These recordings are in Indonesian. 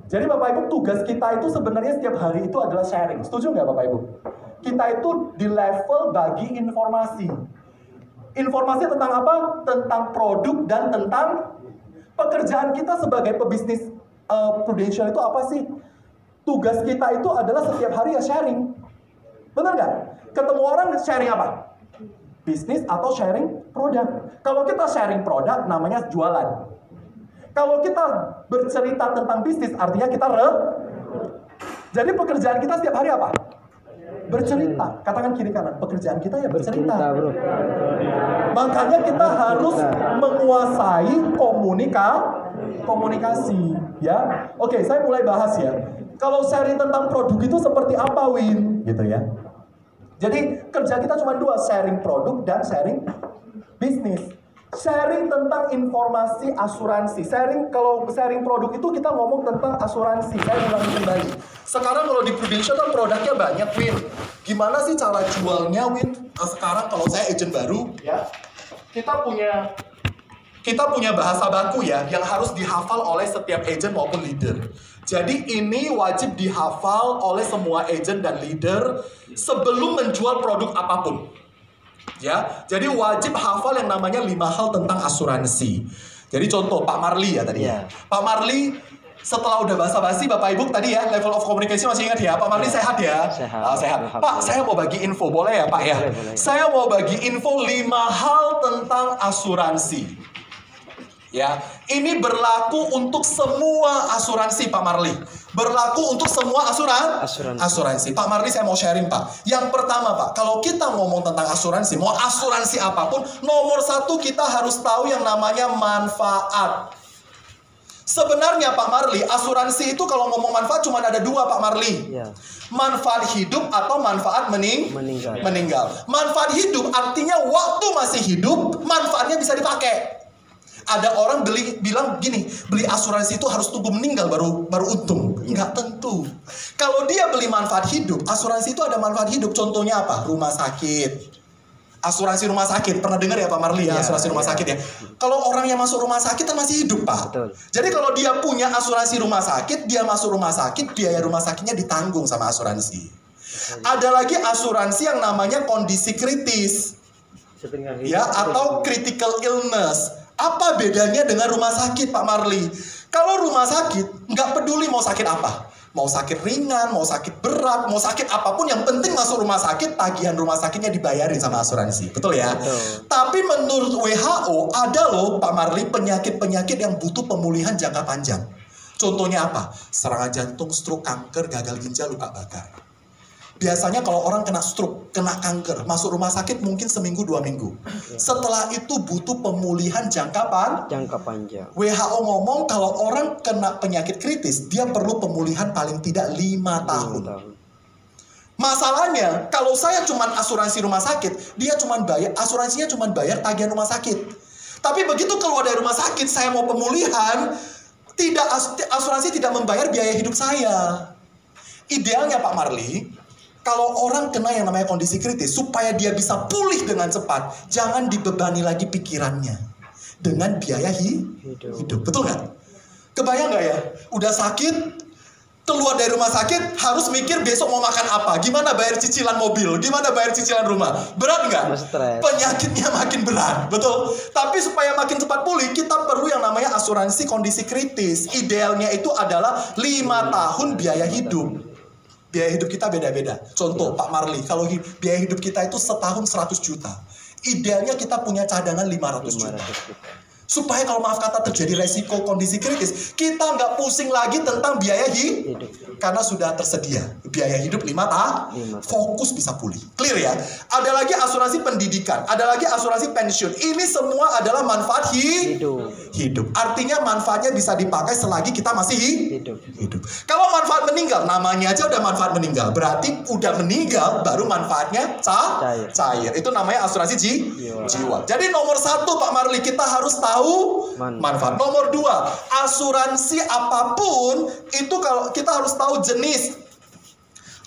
Jadi Bapak Ibu, tugas kita itu sebenarnya setiap hari itu adalah sharing. Setuju nggak Bapak Ibu? Kita itu di level bagi informasi. Informasi tentang apa? Tentang produk dan tentang pekerjaan kita sebagai pebisnis Prudential itu apa sih? Tugas kita itu adalah setiap hari ya sharing. Benar nggak? Ketemu orang sharing apa? Bisnis atau sharing produk. Kalau kita sharing produk namanya jualan. Kalau kita bercerita tentang bisnis artinya kita Jadi pekerjaan kita setiap hari apa? Bercerita. Katakan kiri kanan, pekerjaan kita ya bercerita. Bro. Makanya kita harus menguasai komunikasi, ya. Oke, saya mulai bahas ya. Kalau sharing tentang produk itu seperti apa, Win? Gitu ya. Jadi kerja kita cuma dua, sharing produk dan sharing bisnis. Sharing tentang informasi asuransi. Kalau sharing produk itu kita ngomong tentang asuransi. Saya ulangi kembali. Sekarang kalau di Prudential kan produknya banyak, Win. Gimana sih cara jualnya, Win? Sekarang kalau saya agent baru, ya, kita punya bahasa baku ya yang harus dihafal oleh setiap agent maupun leader. Jadi ini wajib dihafal oleh semua agent dan leader sebelum menjual produk apapun. Ya, jadi wajib hafal yang namanya 5 hal tentang asuransi. Jadi contoh Pak Marli ya tadi ya. Pak Marli setelah udah basa-basi Bapak Ibu tadi ya, level of communication masih ingat ya? Pak Marli sehat ya? Sehat. Pak, saya mau bagi info, boleh ya Pak ya? Boleh. Saya mau bagi info 5 hal tentang asuransi. Ya, ini berlaku untuk semua asuransi Pak Marli. Berlaku untuk semua asuransi. Pak Marli saya mau sharing Pak. Yang pertama Pak, kalau kita ngomong tentang asuransi, mau asuransi apapun, nomor 1 kita harus tahu yang namanya manfaat. Sebenarnya Pak Marli, asuransi itu kalau ngomong manfaat cuma ada 2 Pak Marli. Ya. Manfaat hidup atau manfaat meninggal. Manfaat hidup artinya waktu masih hidup, manfaatnya bisa dipakai. Ada orang bilang gini, beli asuransi itu harus tunggu meninggal baru untung. Nggak tentu. Kalau dia beli manfaat hidup, asuransi itu ada manfaat hidup. Contohnya apa? Rumah sakit. Asuransi rumah sakit. Pernah dengar ya Pak Marli ya, asuransi rumah sakit ya? Kalau orang yang masuk rumah sakit kan masih hidup Pak. Betul. Jadi kalau dia punya asuransi rumah sakit, dia masuk rumah sakit, biaya rumah sakitnya ditanggung sama asuransi. Ada lagi asuransi yang namanya kondisi kritis. Ya, atau critical illness. Apa bedanya dengan rumah sakit Pak Marli? Kalau rumah sakit, nggak peduli mau sakit apa. Mau sakit ringan, mau sakit berat, mau sakit apapun, yang penting masuk rumah sakit, tagihan rumah sakitnya dibayarin sama asuransi. Betul ya? Betul. Tapi menurut WHO, ada loh Pak Marli penyakit-penyakit yang butuh pemulihan jangka panjang. Contohnya apa? Serangan jantung, stroke, kanker, gagal ginjal, luka bakar. Biasanya kalau orang kena stroke, kena kanker, masuk rumah sakit mungkin seminggu 2 minggu. Setelah itu butuh pemulihan jangka panjang. WHO ngomong kalau orang kena penyakit kritis, dia perlu pemulihan paling tidak 5 tahun. Masalahnya, kalau saya cuma asuransi rumah sakit, asuransinya cuma bayar tagihan rumah sakit. Tapi begitu keluar dari rumah sakit, saya mau pemulihan, asuransi tidak membayar biaya hidup saya. Idealnya Pak Marli, kalau orang kena yang namanya kondisi kritis, supaya dia bisa pulih dengan cepat, jangan dibebani lagi pikirannya dengan biaya hidup. Betul nggak? Kebayang nggak ya? Udah sakit, keluar dari rumah sakit, harus mikir besok mau makan apa, gimana bayar cicilan mobil, gimana bayar cicilan rumah. Berat nggak? Penyakitnya makin berat, betul. Tapi supaya makin cepat pulih, kita perlu yang namanya asuransi kondisi kritis. Idealnya itu adalah 5 tahun biaya hidup. Biaya hidup kita beda-beda. Contoh Pak Marli, kalau biaya hidup kita itu setahun 100 juta. Idealnya kita punya cadangan 500 juta. Supaya kalau maaf kata terjadi resiko kondisi kritis, kita nggak pusing lagi tentang biaya hidup. Karena sudah tersedia biaya hidup 5 tahun. Fokus bisa pulih. Clear ya? Ada lagi asuransi pendidikan, ada lagi asuransi pensiun. Ini semua adalah manfaat hidup. Artinya manfaatnya bisa dipakai selagi kita masih hidup. Kalau manfaat meninggal, namanya aja udah manfaat meninggal. Berarti udah meninggal baru manfaatnya cair. Itu namanya asuransi jiwa. Jadi nomor 1 Pak Marli, kita harus tahu manfaat. Nomor 2, asuransi apapun itu kalau kita harus tahu jenis.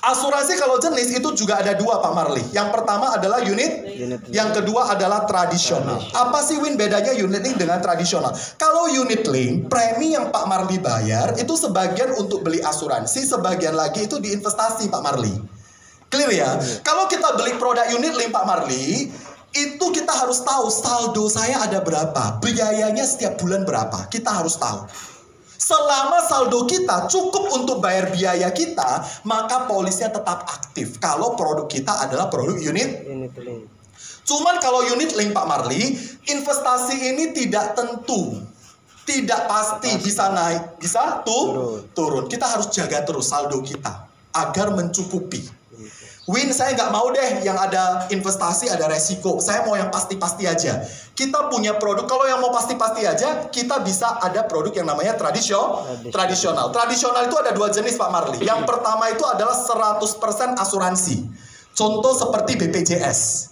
Asuransi kalau jenis itu juga ada dua Pak Marli. Yang pertama adalah unit, yang kedua adalah tradisional. Apa sih Win bedanya unit link dengan tradisional? Kalau unit link, premi yang Pak Marli bayar itu sebagian untuk beli asuransi, sebagian lagi itu diinvestasi Pak Marli. Clear ya? Kalau kita beli produk unit link Pak Marli, itu kita harus tahu saldo saya ada berapa, biayanya setiap bulan berapa. Kita harus tahu. Selama saldo kita cukup untuk bayar biaya kita, maka polisnya tetap aktif. Kalau produk kita adalah produk unit link. Cuman kalau unit link Pak Marli, investasi ini tidak tentu. Tidak pasti bisa naik, bisa turun. Kita harus jaga terus saldo kita agar mencukupi. Win, saya nggak mau deh yang ada investasi, ada resiko. Saya mau yang pasti-pasti aja. Kita punya produk, kalau yang mau pasti-pasti aja, kita bisa ada produk yang namanya tradisional. Tradisional itu ada dua jenis Pak Marli. Yang pertama itu adalah 100% asuransi. Contoh seperti BPJS.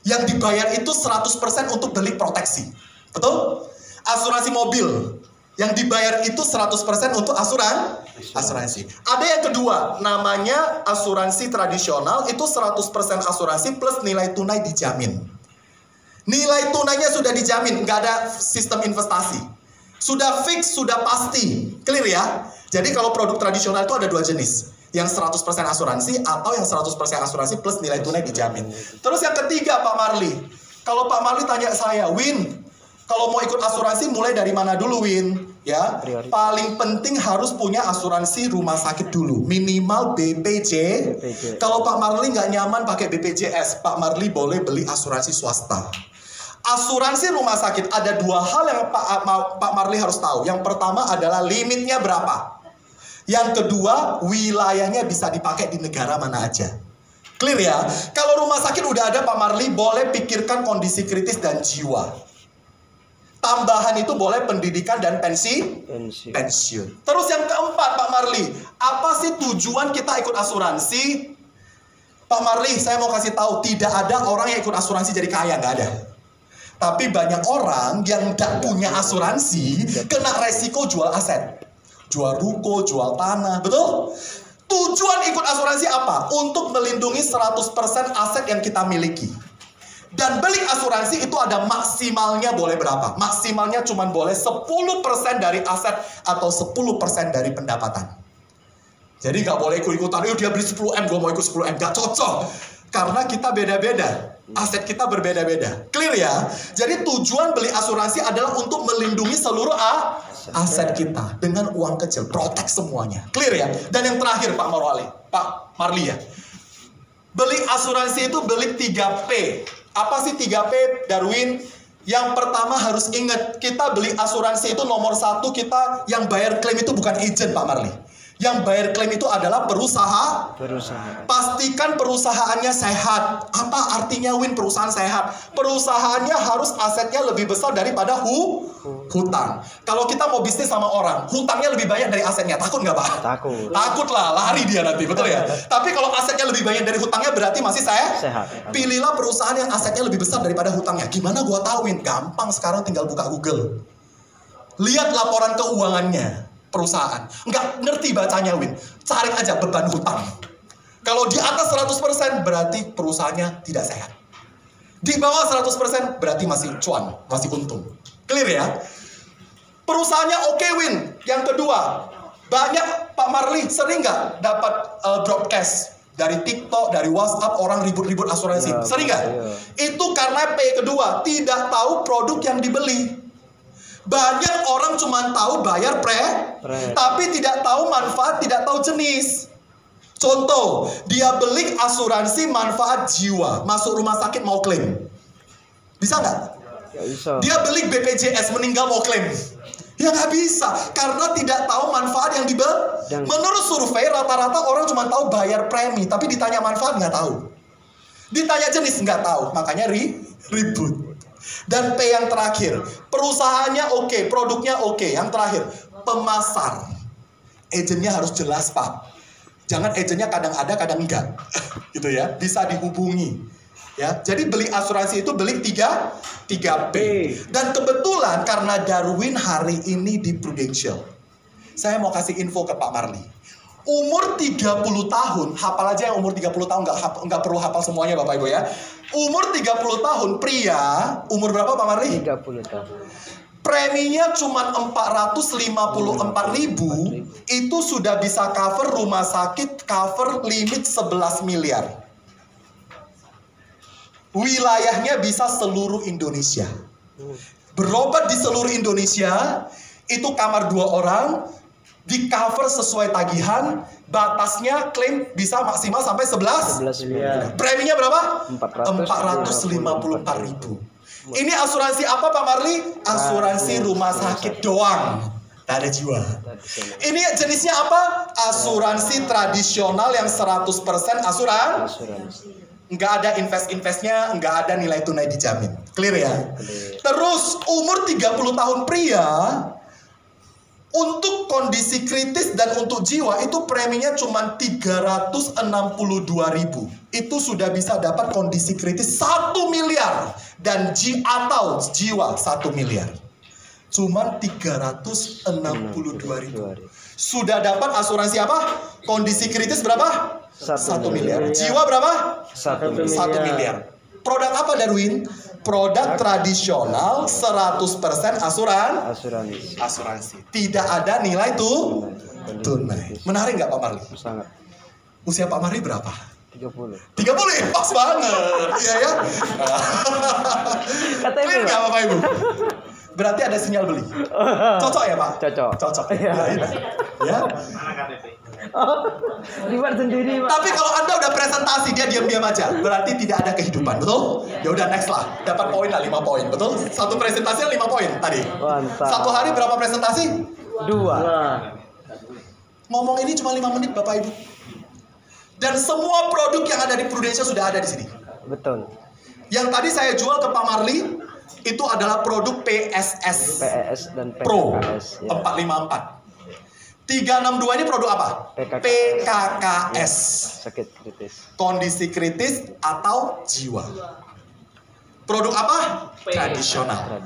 Yang dibayar itu 100% untuk beli proteksi. Betul? Asuransi mobil. Yang dibayar itu 100% untuk asuransi. Ada yang kedua, namanya asuransi tradisional, itu 100% asuransi plus nilai tunai dijamin. Nilai tunainya sudah dijamin, nggak ada sistem investasi. Sudah fix, sudah pasti. Clear ya? Jadi kalau produk tradisional itu ada dua jenis. Yang 100% asuransi atau yang 100% asuransi plus nilai tunai dijamin. Terus yang ketiga Pak Marli. Kalau Pak Marli tanya saya, Win, kalau mau ikut asuransi mulai dari mana dulu Win? Ya, paling penting harus punya asuransi rumah sakit dulu, minimal BPJ. Kalau Pak Marli nggak nyaman pakai BPJS, Pak Marli boleh beli asuransi swasta. Asuransi rumah sakit ada dua hal yang Pak Marli harus tahu. Yang pertama adalah limitnya berapa. Yang kedua, wilayahnya bisa dipakai di negara mana aja. Clear ya? Kalau rumah sakit udah ada Pak Marli, boleh pikirkan kondisi kritis dan jiwa. Tambahan itu boleh pendidikan dan pensiun. Terus yang keempat Pak Marli, apa sih tujuan kita ikut asuransi? Pak Marli, saya mau kasih tahu, tidak ada orang yang ikut asuransi jadi kaya, nggak ada. Tapi banyak orang yang tidak punya asuransi, kena resiko jual aset. Jual ruko, jual tanah, betul? Tujuan ikut asuransi apa? Untuk melindungi 100% aset yang kita miliki. Dan beli asuransi itu ada maksimalnya boleh berapa? Maksimalnya cuma boleh 10% dari aset atau 10% dari pendapatan. Jadi nggak boleh ikut-ikutan, dia beli 10M, gue mau ikut 10M. Nggak cocok. Karena kita beda-beda. Aset kita berbeda-beda. Clear ya? Jadi tujuan beli asuransi adalah untuk melindungi seluruh aset kita. Dengan uang kecil. Protect semuanya. Clear ya? Dan yang terakhir Pak Marli ya. Beli asuransi itu beli 3P. Apa sih 3P, Darwin? Yang pertama harus ingat, kita beli asuransi itu nomor satu, kita yang bayar klaim itu bukan agent Pak Marli. Yang bayar klaim itu adalah perusahaan. Pastikan perusahaannya sehat. Apa artinya Win perusahaan sehat? Perusahaannya harus asetnya lebih besar daripada hutang. Kalau kita mau bisnis sama orang, hutangnya lebih banyak dari asetnya, takut nggak Pak? Takut lah, lari dia nanti, betul ya? Tapi kalau asetnya lebih banyak dari hutangnya berarti masih sehat. Pilihlah perusahaan yang asetnya lebih besar daripada hutangnya. Gimana gua tahu Win? Gampang, sekarang tinggal buka Google. Lihat laporan keuangannya perusahaan. Nggak ngerti bacanya Win, cari aja beban hutang. Kalau di atas 100% berarti perusahaannya tidak sehat. Di bawah 100% berarti masih cuan, masih untung. Clear ya? Perusahaannya oke Win. Yang kedua, banyak Pak Marli sering nggak dapat broadcast dari TikTok, dari WhatsApp, orang ribut-ribut asuransi. Sering nggak? Itu karena P kedua, tidak tahu produk yang dibeli. Banyak orang cuma tahu bayar tapi tidak tahu manfaat, tidak tahu jenis. Contoh, dia beli asuransi manfaat jiwa, masuk rumah sakit mau klaim. Bisa nggak? Dia beli BPJS, meninggal mau klaim. Ya nggak bisa, karena tidak tahu manfaat yang dibeli. Menurut survei, rata-rata orang cuma tahu bayar premi, tapi ditanya manfaat nggak tahu. Ditanya jenis nggak tahu, makanya ribut. Dan P yang terakhir, perusahaannya oke, produknya oke. Yang terakhir, pemasar. Agennya harus jelas Pak. Jangan agennya kadang ada, kadang enggak. Gitu ya, bisa dihubungi. Ya, jadi beli asuransi itu beli 3P. Dan kebetulan karena Darwin hari ini di Prudential, saya mau kasih info ke Pak Marli. Umur 30 tahun, hafal aja yang umur 30 tahun, nggak perlu hafal semuanya Bapak Ibu ya. Umur 30 tahun pria, umur berapa Pak Marli? 30 tahun. Preminya cuma 454.000, itu sudah bisa cover rumah sakit, cover limit 11 miliar. Wilayahnya bisa seluruh Indonesia. Berobat di seluruh Indonesia, itu kamar 2 orang, di cover sesuai tagihan, batasnya klaim bisa maksimal sampai 11 miliar. Preminya berapa? 454.000. Ini asuransi apa Pak Marli? Asuransi rumah sakit doang. Tak ada jiwa. Ini jenisnya apa? Asuransi tradisional yang 100% asuransi. Nggak ada investnya, nggak ada nilai tunai dijamin. Clear ya? Terus umur 30 tahun pria, untuk kondisi kritis dan untuk jiwa itu preminya cuma 362.000. Itu sudah bisa dapat kondisi kritis 1 miliar dan atau jiwa 1 miliar. Cuma 362.000. Sudah dapat asuransi apa? Kondisi kritis berapa? 1 miliar. Jiwa berapa? 1 miliar. Produk apa Darwin? Produk tradisional 100% asuransi. Tidak ada nilai tunai. Menarik nggak Pak Marli? Sangat. Usia Pak Marli berapa? 30. 30 ya? Pas banget. Iya ya. Clear nggak Bapak Ibu? Berarti ada sinyal beli. Cocok ya Pak? Cocok. Ya. Ribet sendiri Pak. Tapi kalau Anda udah presentasi dia diam-diam aja, berarti tidak ada kehidupan, betul? Ya udah next lah, dapat poin lah 5 poin, betul? Satu presentasi 5 poin tadi. Mantap. Satu hari berapa presentasi? 2. Ngomong ini cuma 5 menit Bapak Ibu. Dan semua produk yang ada di Prudential sudah ada di sini. Betul. Yang tadi saya jual ke Pak Marli itu adalah produk PSS dan Pro PKKS, ya. 454. 362 ini produk apa? PKKS. Sakit kritis. Kondisi kritis atau jiwa. Produk apa? Tradisional.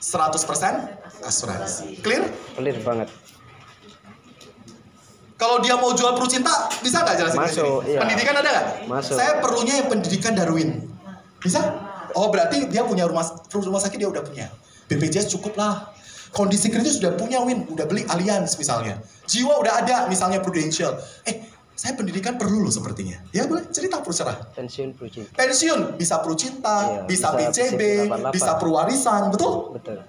100% asuransi. Clear? Clear banget. Kalau dia mau jual Prucinta, bisa nggak jelasin? Masuk, iya. Pendidikan ada nggak? Masuk. Saya perlunya yang pendidikan Darwin. Bisa? Oh berarti dia punya rumah sakit, dia udah punya. BPJS cukup lah. Kondisi kritis sudah punya Win, udah beli Allianz misalnya. Jiwa udah ada, misalnya Prudential. Saya pendidikan perlu loh sepertinya. Ya boleh cerita Purcerah. Pensiun Prucinta. Pensiun bisa Prucinta, Iya, bisa bisa PCB, bisa Purwarisan, betul? Betul.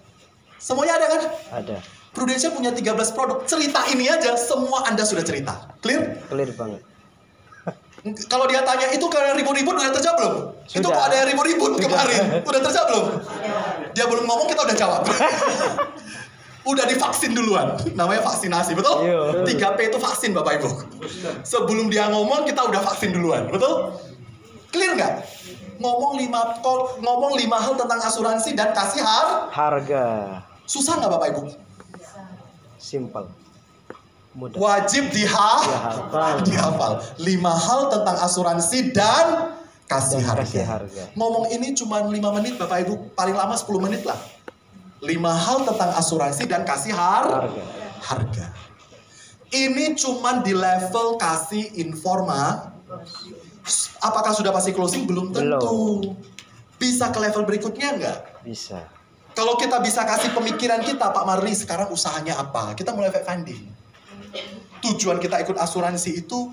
Semuanya ada kan? Ada. Prudential punya 13 produk. Cerita ini aja semua Anda sudah cerita. Clear? Clear banget. Kalau dia tanya itu karena ribut-ribut udah terjawab belum? Sudah. Itu kok ada yang ribut-ribut kemarin? Udah terjawab belum? Dia belum ngomong kita udah jawab. Udah divaksin duluan. Namanya vaksinasi, betul? Iya. 3P itu vaksin Bapak Ibu. Sebelum dia ngomong kita udah vaksin duluan, betul? Clear nggak? Ngomong 5 hal tentang asuransi dan kasih harga. Susah nggak Bapak Ibu? Simple. Mudah. Wajib dihafal. 5 hal tentang asuransi dan kasih harga. Ngomong ini cuma 5 menit Bapak Ibu, paling lama 10 menit lah. 5 hal tentang asuransi dan kasih harga. Ini cuma di level kasih Apakah sudah pasti closing? Belum tentu. Bisa ke level berikutnya nggak? Bisa. Kalau kita bisa kasih pemikiran kita, Pak Marli sekarang usahanya apa? Kita mulai fact finding. Tujuan kita ikut asuransi itu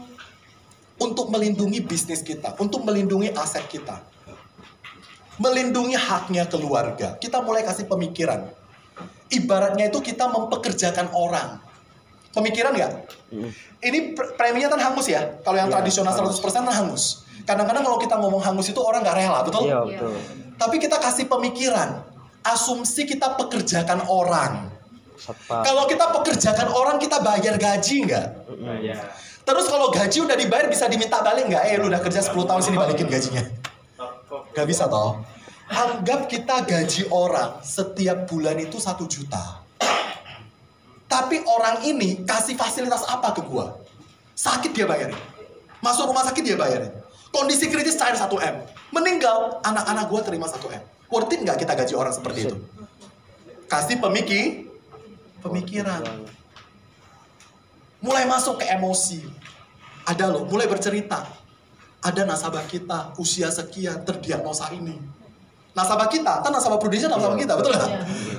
untuk melindungi bisnis kita, untuk melindungi aset kita, melindungi haknya keluarga. Kita mulai kasih pemikiran. Ibaratnya itu kita mempekerjakan orang. Pemikiran nggak? Ini preminya kan hangus ya. Kalau yang tradisional 100% kan hangus. Kadang-kadang kalau kita ngomong hangus itu orang nggak rela, betul? Iya, betul. Tapi kita kasih pemikiran. Asumsi kita pekerjakan orang. Kalau kita pekerjakan orang, kita bayar gaji nggak? Terus kalau gaji udah dibayar, bisa diminta balik nggak? Lu udah kerja 10 tahun sini balikin gajinya. Gak bisa toh. Anggap kita gaji orang setiap bulan itu 1 juta. Tapi orang ini kasih fasilitas apa ke gua? Sakit dia bayarin. Masuk rumah sakit dia bayarin. Kondisi kritis cair 1M. Meninggal, anak-anak gua terima 1M. Worth it nggak kita gaji orang seperti itu? Kasih pemikiran. mulai masuk ke emosi. Ada loh, mulai bercerita. Ada nasabah kita usia sekian terdiagnosa ini. Nasabah kita, kan nasabah Prudential nasabah kita, betul nggak?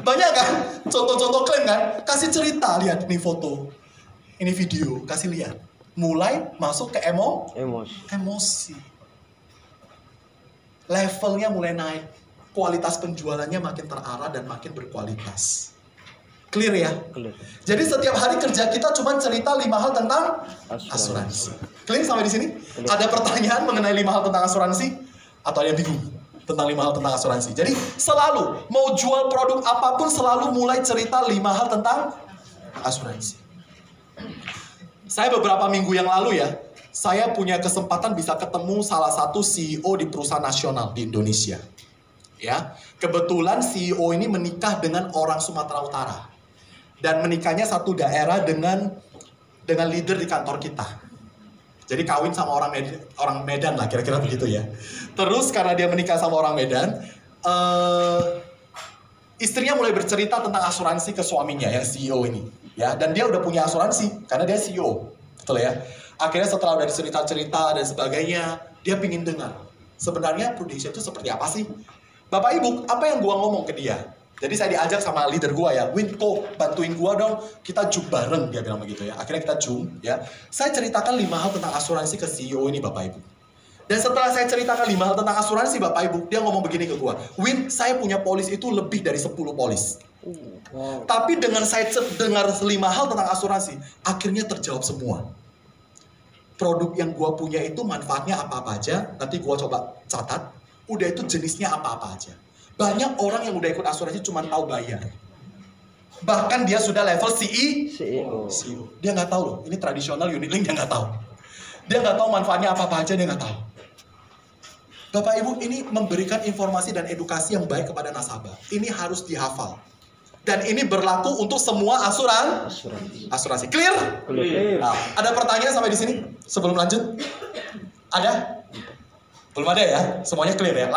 Banyak kan? Contoh-contoh klaim kan? Kasih cerita, lihat ini foto, ini video, kasih lihat. Mulai masuk ke emosi. Levelnya mulai naik, kualitas penjualannya makin terarah dan makin berkualitas. Clear ya? Clear. Jadi setiap hari kerja kita cuma cerita 5 hal tentang asuransi. Clear sampai di sini? Clear. Ada pertanyaan mengenai 5 hal tentang asuransi? Atau ada yang bingung tentang 5 hal tentang asuransi? Jadi selalu mau jual produk apapun selalu mulai cerita 5 hal tentang asuransi. Saya beberapa minggu yang lalu ya, saya punya kesempatan bisa ketemu salah satu CEO di perusahaan nasional di Indonesia. Ya, kebetulan CEO ini menikah dengan orang Sumatera Utara. Dan menikahnya satu daerah dengan leader di kantor kita. Jadi kawin sama orang Medan lah, kira-kira begitu ya. Terus karena dia menikah sama orang Medan, istrinya mulai bercerita tentang asuransi ke suaminya yang CEO ini. Ya, dan dia udah punya asuransi karena dia CEO, betul ya. Akhirnya setelah udah cerita-cerita dan sebagainya, dia pingin dengar sebenarnya Prudential itu seperti apa sih? Bapak Ibu, apa yang gua ngomong ke dia? Jadi saya diajak sama leader gua ya, Winko, bantuin gua dong, kita zoom bareng, dia bilang begitu ya. Akhirnya kita zoom ya. Saya ceritakan 5 hal tentang asuransi ke CEO ini Bapak Ibu. Dan setelah saya ceritakan 5 hal tentang asuransi Bapak Ibu, dia ngomong begini ke gua, Win, saya punya polis itu lebih dari 10 polis. Wow. Tapi dengan saya dengar 5 hal tentang asuransi, akhirnya terjawab semua. Produk yang gua punya itu manfaatnya apa-apa aja, nanti gua coba catat, udah itu jenisnya apa-apa aja. Banyak orang yang udah ikut asuransi cuma tahu bayar. Bahkan dia sudah level CEO. Dia nggak tahu loh, ini tradisional unit link dia nggak tahu. Dia nggak tahu manfaatnya apa-apa aja, dia nggak tahu. Bapak Ibu, ini memberikan informasi dan edukasi yang baik kepada nasabah. Ini harus dihafal. Dan ini berlaku untuk semua asuransi. Clear? Clear. Nah, ada pertanyaan sampai di sini sebelum lanjut? Ada? Belum ada ya? Semuanya clear ya?